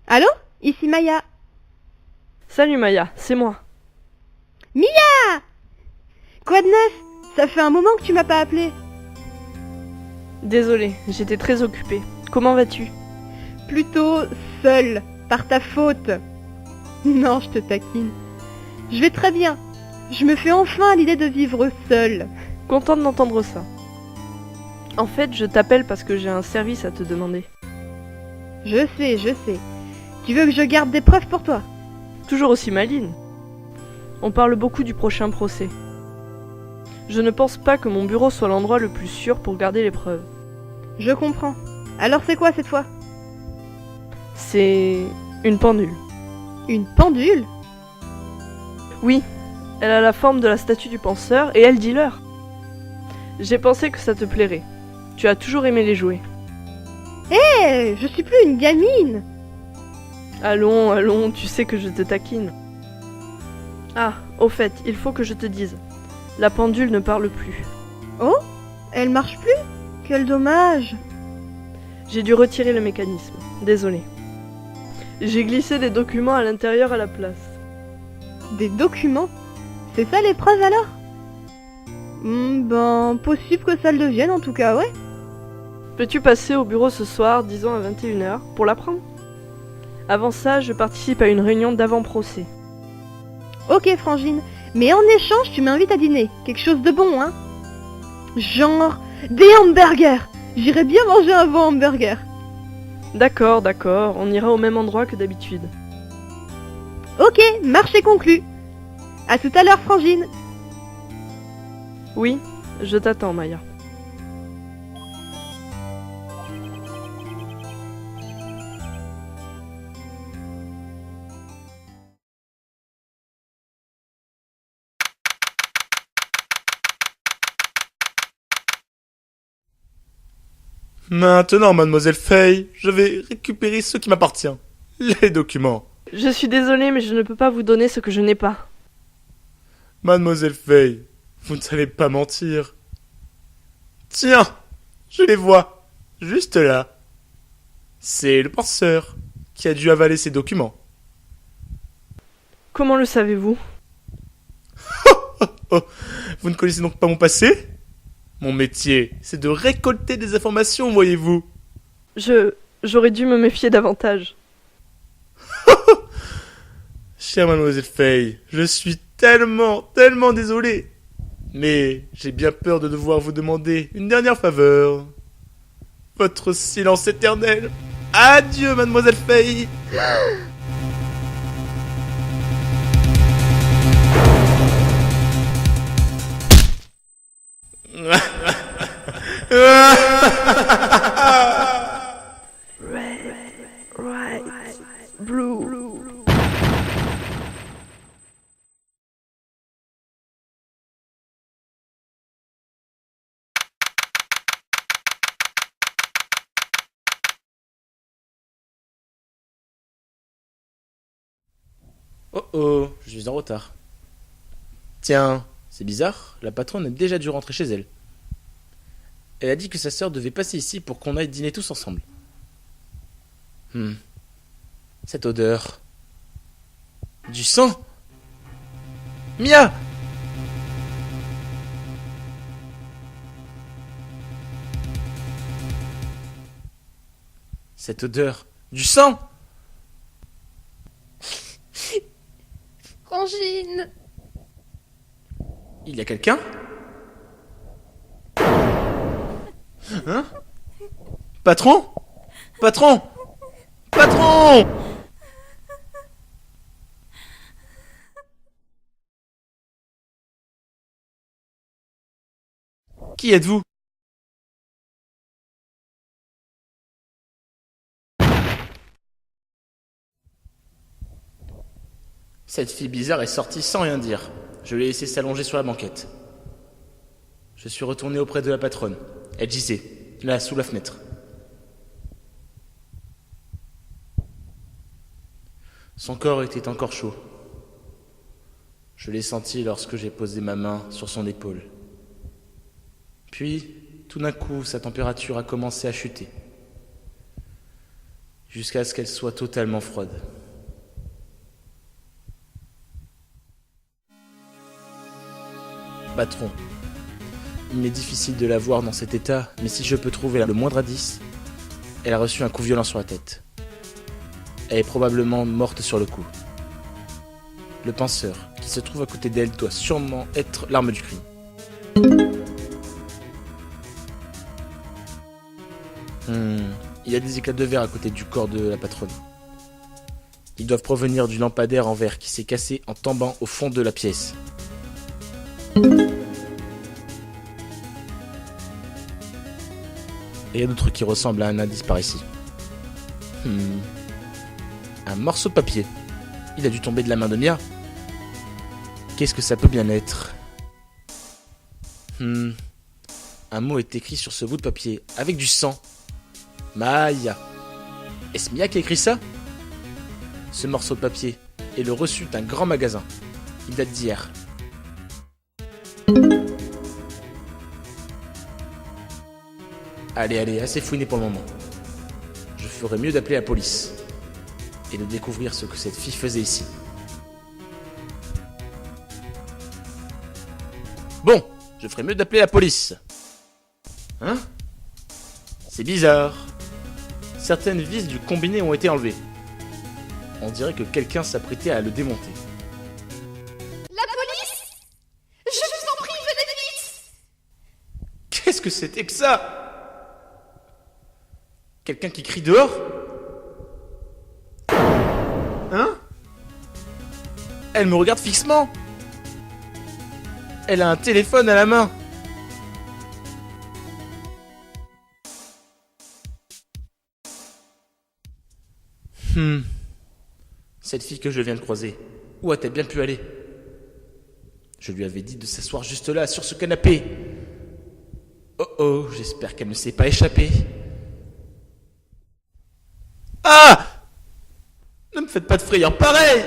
Allô? Ici Maya. Salut Maya, c'est moi. Mia! Quoi de neuf? Ça fait un moment que tu m'as pas appelé. Désolée, j'étais très occupée. Comment vas-tu? Plutôt seule, par ta faute. Non, je te taquine. Je vais très bien. Je me fais enfin à l'idée de vivre seule. Contente d'entendre ça. En fait, je t'appelle parce que j'ai un service à te demander. Je sais. Tu veux que je garde des preuves pour toi? Toujours aussi maligne. On parle beaucoup du prochain procès. Je ne pense pas que mon bureau soit l'endroit le plus sûr pour garder les preuves. Je comprends. Alors c'est quoi cette fois? C'est une pendule. Une pendule? Oui, elle a la forme de la statue du penseur et elle dit l'heure. J'ai pensé que ça te plairait. Tu as toujours aimé les jouets. Hé, je suis plus une gamine. Allons, tu sais que je te taquine. Ah, au fait, il faut que je te dise. La pendule ne parle plus. Oh? Elle marche plus? Quel dommage. J'ai dû retirer le mécanisme. Désolé. J'ai glissé des documents à l'intérieur à la place. Des documents? C'est ça les preuves alors? Ben, possible que ça le devienne en tout cas, ouais. Peux-tu passer au bureau ce soir, disons à 21h, pour la prendre? Avant ça, je participe à une réunion d'avant-procès. Ok Frangine, mais en échange tu m'invites à dîner. Quelque chose de bon, hein? Genre des hamburgers. J'irais bien manger un bon hamburger. D'accord, on ira au même endroit que d'habitude. Ok, marché conclu. À tout à l'heure Frangine. Oui, je t'attends, Maya. Maintenant, mademoiselle Fay, je vais récupérer ce qui m'appartient. Les documents. Je suis désolée, mais je ne peux pas vous donner ce que je n'ai pas. Mademoiselle Fay, vous n'allez pas mentir. Tiens, je les vois, juste là. C'est le penseur qui a dû avaler ces documents. Comment le savez-vous? Oh, vous ne connaissez donc pas mon passé? Mon métier, c'est de récolter des informations, voyez-vous. J'aurais dû me méfier davantage. Chère mademoiselle Fay, je suis tellement désolé. Mais j'ai bien peur de devoir vous demander une dernière faveur. Votre silence éternel. Adieu, mademoiselle Fay. Red, right, blue. Oh, je suis en retard. Tiens, c'est bizarre, la patronne a déjà dû rentrer chez elle. Elle a dit que sa sœur devait passer ici pour qu'on aille dîner tous ensemble. Cette odeur. Du sang. Mia! Cette odeur. Du sang! Frangine. Il y a quelqu'un? Hein? Patron? Patron? Patron! Qui êtes-vous? Cette fille bizarre est sortie sans rien dire. Je l'ai laissée s'allonger sur la banquette. Je suis retourné auprès de la patronne. Elle gisait, là, sous la fenêtre. Son corps était encore chaud. Je l'ai senti lorsque j'ai posé ma main sur son épaule. Puis, tout d'un coup, sa température a commencé à chuter. jusqu'à ce qu'elle soit totalement froide. Patron, il m'est difficile de la voir dans cet état, mais si je peux trouver le moindre indice, elle a reçu un coup violent sur la tête. Elle est probablement morte sur le coup. Le penseur qui se trouve à côté d'elle doit sûrement être l'arme du crime. Il y a des éclats de verre à côté du corps de la patronne. Ils doivent provenir du lampadaire en verre qui s'est cassé en tombant au fond de la pièce. Et il y a d'autres qui ressemblent à un indice par ici. Un morceau de papier. Il a dû tomber de la main de Mia. Qu'est-ce que ça peut bien être? Un mot est écrit sur ce bout de papier, avec du sang. Maya. Est-ce Mia qui a écrit ça? Ce morceau de papier est le reçu d'un grand magasin. Il date d'hier. Allez, assez fouiné pour le moment. Je ferais mieux d'appeler la police et de découvrir ce que cette fille faisait ici. Bon, je ferais mieux d'appeler la police. Hein? C'est bizarre. Certaines vis du combiné ont été enlevées. On dirait que quelqu'un s'apprêtait à le démonter. La police! Je vous en prie, venez vite! Qu'est-ce que c'était que ça? Quelqu'un qui crie dehors? Hein? Elle me regarde fixement. Elle a un téléphone à la main. Cette fille que je viens de croiser, où a-t-elle bien pu aller? Je lui avais dit de s'asseoir juste là, sur ce canapé. Oh, j'espère qu'elle ne s'est pas échappée. Ah! Ne me faites pas de frayeur pareil!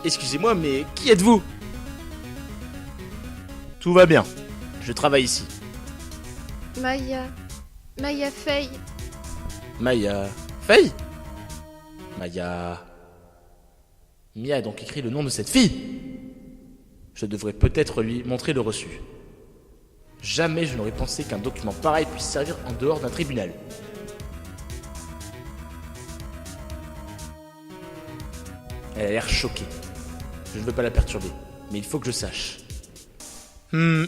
Excusez-moi, mais qui êtes-vous? Tout va bien. Je travaille ici. Maya Fey. Maya... Faye? Maya... Mia a donc écrit le nom de cette fille. Je devrais peut-être lui montrer le reçu. Jamais je n'aurais pensé qu'un document pareil puisse servir en dehors d'un tribunal. Elle a l'air choquée. Je ne veux pas la perturber, mais il faut que je sache.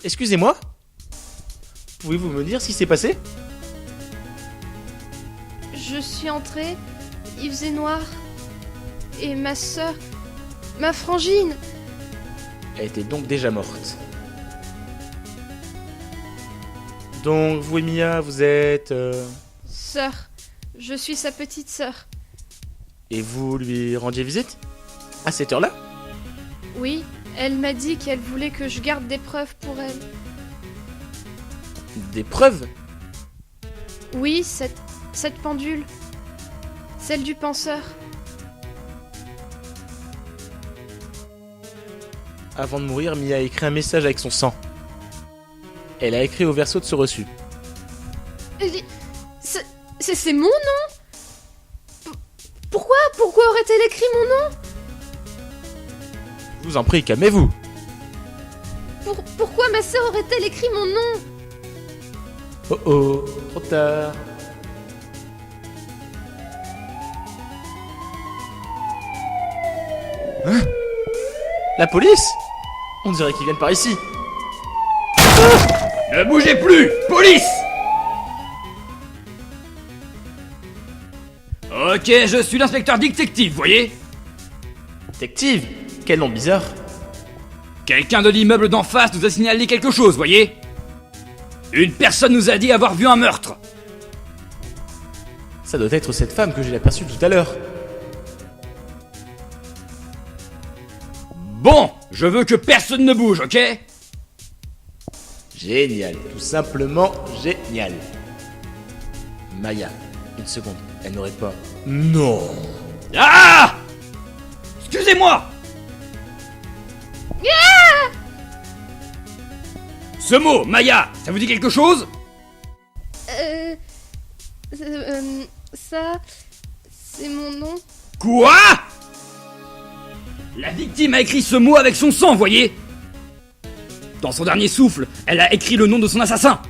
Excusez-moi? Pouvez-vous me dire ce qui s'est passé? Je suis entrée, il faisait noir. Et ma sœur, ma frangine, Elle était donc déjà morte. Donc, vous et Mia, vous êtes... sœur, je suis sa petite sœur. Et vous lui rendiez visite? À cette heure-là? Oui, elle m'a dit qu'elle voulait que je garde des preuves pour elle. Des preuves? Oui, cette pendule. Celle du penseur. Avant de mourir, Mia a écrit un message avec son sang. Elle a écrit au verso de ce reçu. C'est mon nom? Pourquoi aurait-elle écrit mon nom? Je vous en prie, calmez-vous. Pourquoi ma sœur aurait-elle écrit mon nom? Oh, trop tard. Hein? La police? On dirait qu'ils viennent par ici. Ne bougez plus! Police! Ok, je suis l'inspecteur détective, voyez? Détective? Quel nom bizarre. Quelqu'un de l'immeuble d'en face nous a signalé quelque chose, voyez? Une personne nous a dit avoir vu un meurtre. Ça doit être cette femme que j'ai aperçue tout à l'heure. Bon, je veux que personne ne bouge, ok? Génial, tout simplement génial. Maya, une seconde, elle n'aurait pas... Non. Ah! Excusez-moi! Ce mot, Maya, ça vous dit quelque chose? Ça, c'est mon nom. Quoi? La victime a écrit ce mot avec son sang, voyez? Dans son dernier souffle, elle a écrit le nom de son assassin.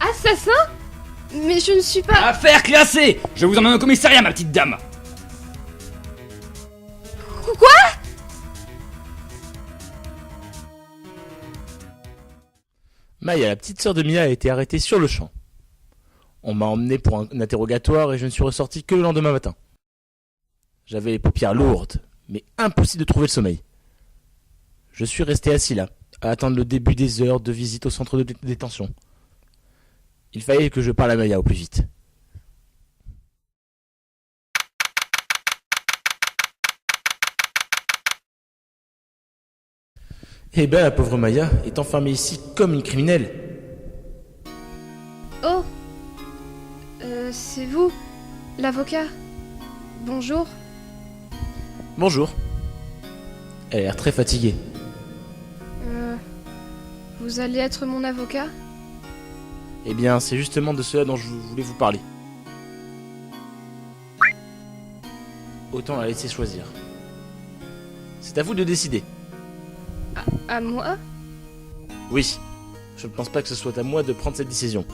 Assassin? Mais je ne suis pas... Affaire classée. Je vous emmène au commissariat, ma petite dame. Quoi? Maya, la petite sœur de Mia, a été arrêtée sur le champ. On m'a emmené pour un interrogatoire et je ne suis ressorti que le lendemain matin. J'avais les paupières lourdes, mais impossible de trouver le sommeil. Je suis resté assis là, à attendre le début des heures de visite au centre de détention. Il fallait que je parle à Maya au plus vite. Eh ben, la pauvre Maya est enfermée ici comme une criminelle. Oh, c'est vous, l'avocat. Bonjour. Bonjour. Elle a l'air très fatiguée. Vous allez être mon avocat? Eh bien, c'est justement de cela dont je voulais vous parler. Autant la laisser choisir. C'est à vous de décider. À moi? Oui, je ne pense pas que ce soit à moi de prendre cette décision.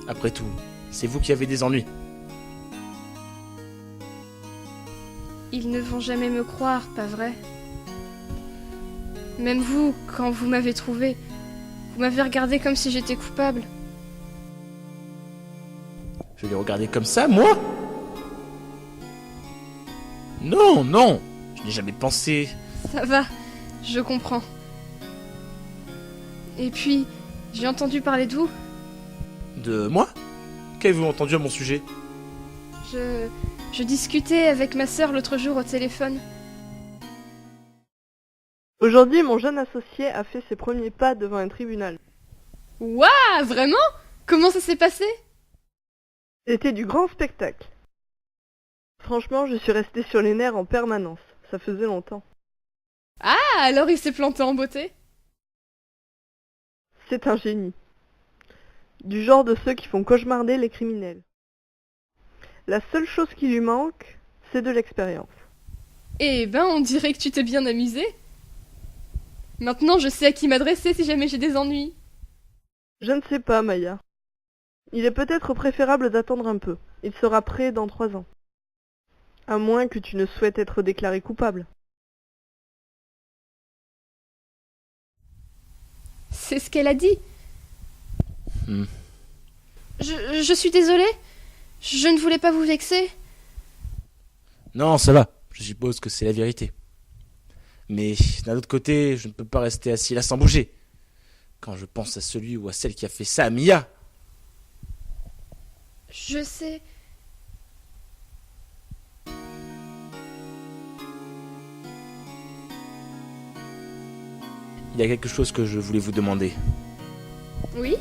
Après tout, c'est vous qui avez des ennuis. Ils ne vont jamais me croire, pas vrai? Même vous, quand vous m'avez trouvé, vous m'avez regardé comme si j'étais coupable. Je l'ai regardé comme ça, moi? Non, non, je n'ai jamais pensé... Ça va, je comprends. Et puis, j'ai entendu parler de vous. De moi? Qu'avez-vous entendu à mon sujet? Je discutais avec ma sœur l'autre jour au téléphone. Aujourd'hui, mon jeune associé a fait ses premiers pas devant un tribunal. Waouh, vraiment? Comment ça s'est passé? C'était du grand spectacle. Franchement, je suis restée sur les nerfs en permanence. Ça faisait longtemps. Ah, alors il s'est planté en beauté? C'est un génie. Du genre de ceux qui font cauchemarder les criminels. La seule chose qui lui manque, c'est de l'expérience. Eh ben, on dirait que tu t'es bien amusé. Maintenant, je sais à qui m'adresser si jamais j'ai des ennuis. Je ne sais pas, Maya. Il est peut-être préférable d'attendre un peu. Il sera prêt dans 3 ans. À moins que tu ne souhaites être déclaré coupable. C'est ce qu'elle a dit. Hmm. Je suis désolée. Je ne voulais pas vous vexer. Non, ça va. Je suppose que c'est la vérité. Mais d'un autre côté, je ne peux pas rester assis là sans bouger. Quand je pense à celui ou à celle qui a fait ça à Mia. Je sais. Il y a quelque chose que je voulais vous demander. Oui?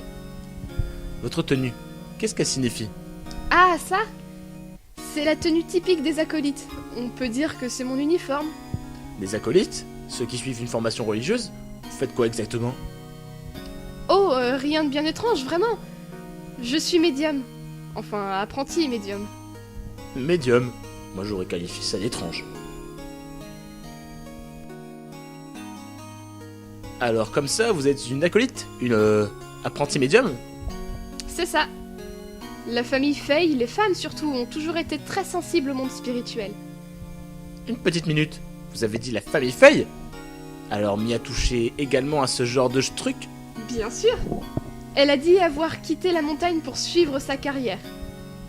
Votre tenue, qu'est-ce qu'elle signifie? Ah, ça? C'est la tenue typique des acolytes. On peut dire que c'est mon uniforme. Des acolytes? Ceux qui suivent une formation religieuse? Vous faites quoi exactement? Oh, rien de bien étrange, vraiment. Je suis médium. Enfin, apprenti médium. Médium. Moi j'aurais qualifié ça d'étrange. Alors comme ça, vous êtes une acolyte? Une apprentie médium? C'est ça. La famille Fay, les femmes surtout, ont toujours été très sensibles au monde spirituel. Une petite minute. Vous avez dit la famille Fay? Alors Mia touché également à ce genre de truc? Bien sûr. Elle a dit avoir quitté la montagne pour suivre sa carrière.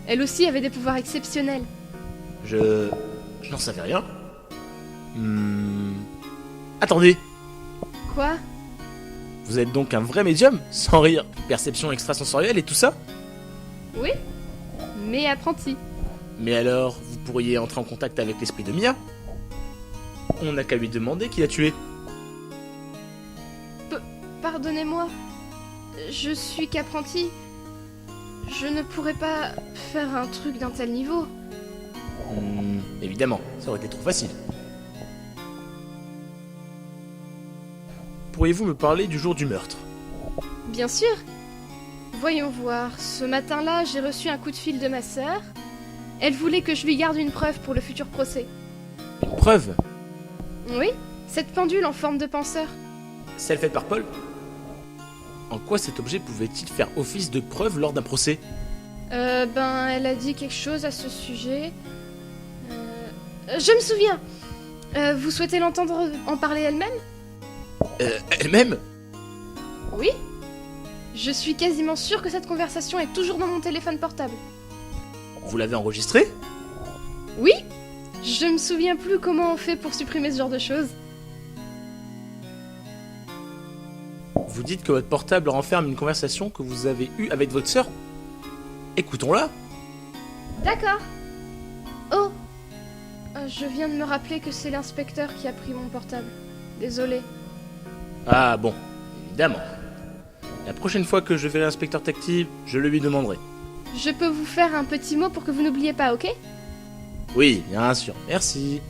Elle aussi avait des pouvoirs exceptionnels. Je n'en savais rien. Attendez, Quoi? vous êtes donc un vrai médium? Sans rire, perception extrasensorielle et tout ça? Oui, mais apprenti. Mais alors, vous pourriez entrer en contact avec l'esprit de Mia? On n'a qu'à lui demander qui l'a tué. Pardonnez-moi. Je suis qu'apprenti. Je ne pourrais pas faire un truc d'un tel niveau. Évidemment, ça aurait été trop facile. Pourriez-vous me parler du jour du meurtre? Bien sûr. Voyons voir. Ce matin-là, j'ai reçu un coup de fil de ma sœur. Elle voulait que je lui garde une preuve pour le futur procès. Une preuve? Oui, cette pendule en forme de penseur. Celle faite par Paul? En quoi cet objet pouvait-il faire office de preuve lors d'un procès? Elle a dit quelque chose à ce sujet. Je me souviens. Vous souhaitez l'entendre en parler elle-même? Elle-même? Oui. Je suis quasiment sûre que cette conversation est toujours dans mon téléphone portable. Vous l'avez enregistrée? Oui. Je me souviens plus comment on fait pour supprimer ce genre de choses. Vous dites que votre portable renferme une conversation que vous avez eue avec votre sœur? Écoutons-la. D'accord. Oh. Je viens de me rappeler que c'est l'inspecteur qui a pris mon portable. Désolée. Ah bon, évidemment. La prochaine fois que je verrai l'inspecteur Tactile, je le lui demanderai. Je peux vous faire un petit mot pour que vous n'oubliez pas, ok? Oui, bien sûr, merci.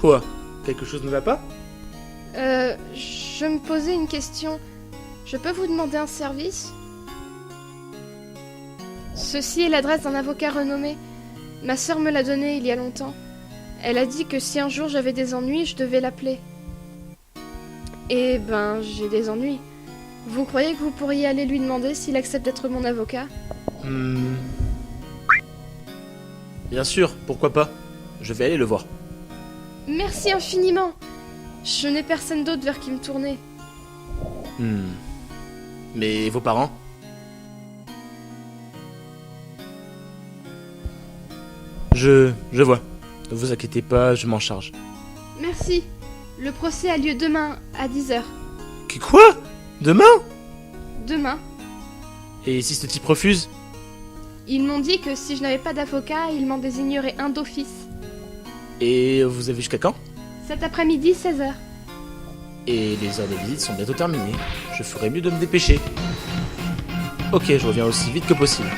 Quoi? Quelque chose ne va pas? Je me posais une question. Je peux vous demander un service? Ceci est l'adresse d'un avocat renommé. Ma sœur me l'a donné il y a longtemps. Elle a dit que si un jour j'avais des ennuis, je devais l'appeler. Eh ben, j'ai des ennuis. Vous croyez que vous pourriez aller lui demander s'il accepte d'être mon avocat? Bien sûr, pourquoi pas? Je vais aller le voir. Merci infiniment. Je n'ai personne d'autre vers qui me tourner. Mais vos parents? Je vois. Ne vous inquiétez pas, je m'en charge. Merci. Le procès a lieu demain à 10h. Quoi? Demain? Demain. Et si ce type refuse? Ils m'ont dit que si je n'avais pas d'avocat, ils m'en désigneraient un d'office. Et vous avez jusqu'à quand? Cet après-midi, 16h. Et les heures de visite sont bientôt terminées. Je ferais mieux de me dépêcher. Ok, je reviens aussi vite que possible.